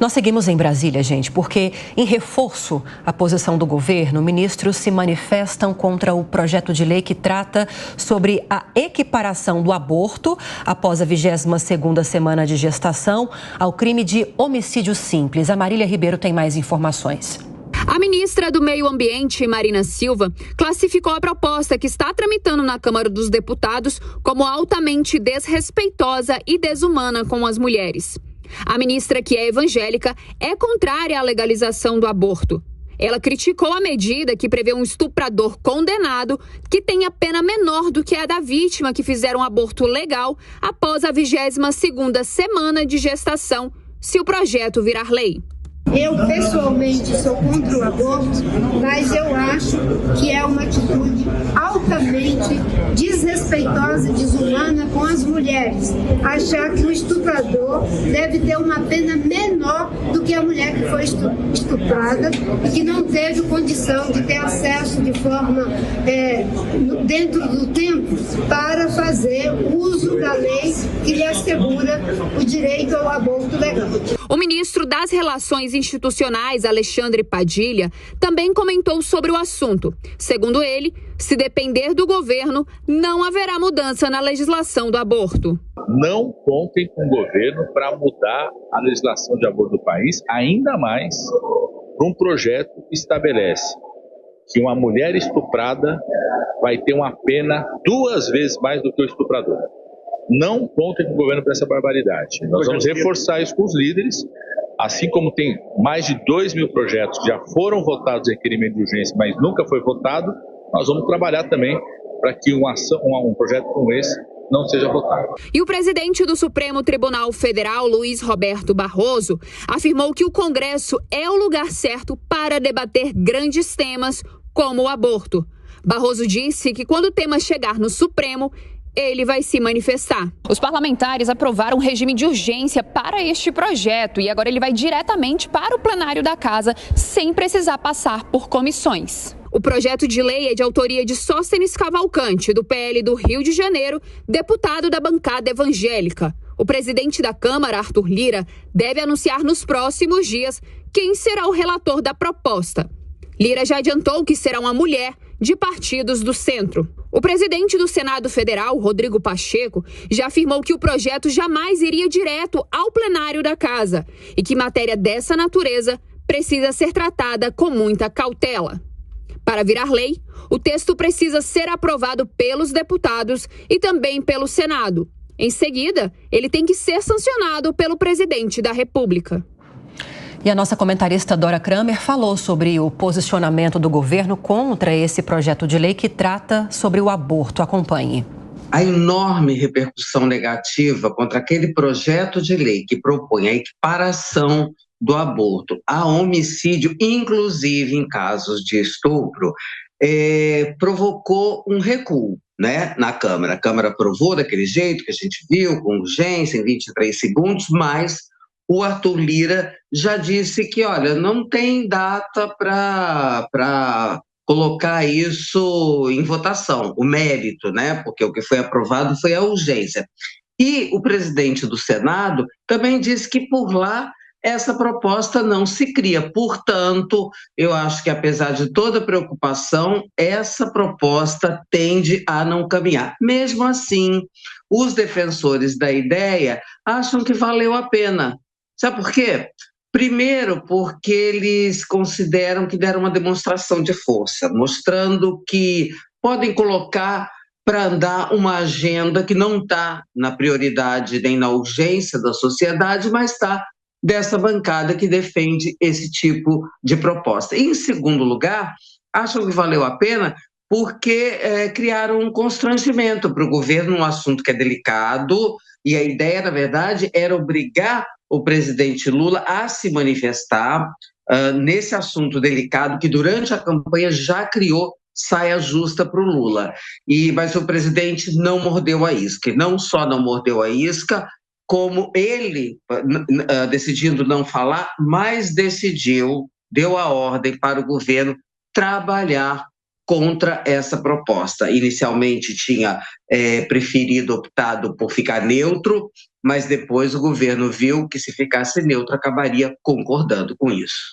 Nós seguimos em Brasília, gente, porque, em reforço à posição do governo, ministros se manifestam contra o projeto de lei que trata sobre a equiparação do aborto após a 22ª semana de gestação ao crime de homicídio simples. A Marília Ribeiro tem mais informações. A ministra do Meio Ambiente, Marina Silva, classificou a proposta que está tramitando na Câmara dos Deputados como altamente desrespeitosa e desumana com as mulheres. A ministra, que é evangélica, é contrária à legalização do aborto. Ela criticou a medida que prevê um estuprador condenado que tenha pena menor do que a da vítima que fizer um aborto legal após a 22ª semana de gestação, se o projeto virar lei. Eu, pessoalmente, sou contra o aborto, mas eu acho que é uma atitude altamente desrespeitosa e desumana com as mulheres. Achar que o estuprador deve ter uma pena menor do que a mulher que foi estuprada e que não teve condição de ter acesso de forma dentro do tempo para fazer uso da lei que lhe assegura o direito ao aborto legal. O ministro das Relações Institucionais, Alexandre Padilha, também comentou sobre o assunto. Segundo ele, se depender do governo, não haverá mudança na legislação do aborto. Não contem com o governo para mudar a legislação de aborto do país, ainda mais para um projeto que estabelece que uma mulher estuprada vai ter uma pena 2 vezes mais do que o estuprador. Não contem com o governo para essa barbaridade. Nós vamos reforçar isso com os líderes, assim como tem mais de 2.000 projetos que já foram votados em requerimento de urgência, mas nunca foi votado, nós vamos trabalhar também para que um projeto como esse não seja votado. E o presidente do Supremo Tribunal Federal, Luiz Roberto Barroso, afirmou que o Congresso é o lugar certo para debater grandes temas como o aborto. Barroso disse que quando o tema chegar no Supremo, ele vai se manifestar. Os parlamentares aprovaram um regime de urgência para este projeto e agora ele vai diretamente para o plenário da Casa, sem precisar passar por comissões. O projeto de lei é de autoria de Sóstenes Cavalcante, do PL do Rio de Janeiro, deputado da bancada evangélica. O presidente da Câmara, Arthur Lira, deve anunciar nos próximos dias quem será o relator da proposta. Lira já adiantou que será uma mulher de partidos do centro. O presidente do Senado Federal, Rodrigo Pacheco, já afirmou que o projeto jamais iria direto ao plenário da Casa e que matéria dessa natureza precisa ser tratada com muita cautela. Para virar lei, o texto precisa ser aprovado pelos deputados e também pelo Senado. Em seguida, ele tem que ser sancionado pelo presidente da República. E a nossa comentarista Dora Kramer falou sobre o posicionamento do governo contra esse projeto de lei que trata sobre o aborto. Acompanhe. A enorme repercussão negativa contra aquele projeto de lei que propõe a equiparação do aborto a homicídio, inclusive em casos de estupro, provocou um recuo, né, na Câmara. A Câmara aprovou daquele jeito que a gente viu, com urgência, em 23 segundos, mas o Arthur Lira já disse que, olha, não tem data para colocar isso em votação, o mérito, né? Porque o que foi aprovado foi a urgência. E o presidente do Senado também disse que por lá essa proposta não se cria. Portanto, eu acho que apesar de toda a preocupação, essa proposta tende a não caminhar. Mesmo assim, os defensores da ideia acham que valeu a pena. Sabe por quê? Primeiro, porque eles consideram que deram uma demonstração de força, mostrando que podem colocar para andar uma agenda que não está na prioridade nem na urgência da sociedade, mas está dessa bancada que defende esse tipo de proposta. E, em segundo lugar, acham que valeu a pena porque criaram um constrangimento para o governo, um assunto que é delicado, e a ideia, na verdade, era obrigar o presidente Lula a se manifestar nesse assunto delicado que durante a campanha já criou saia justa para o Lula. Mas o presidente não mordeu a isca. E não só não mordeu a isca, como ele, decidindo não falar, mas deu a ordem para o governo trabalhar contra essa proposta. Inicialmente tinha optado por ficar neutro, mas depois o governo viu que se ficasse neutro acabaria concordando com isso.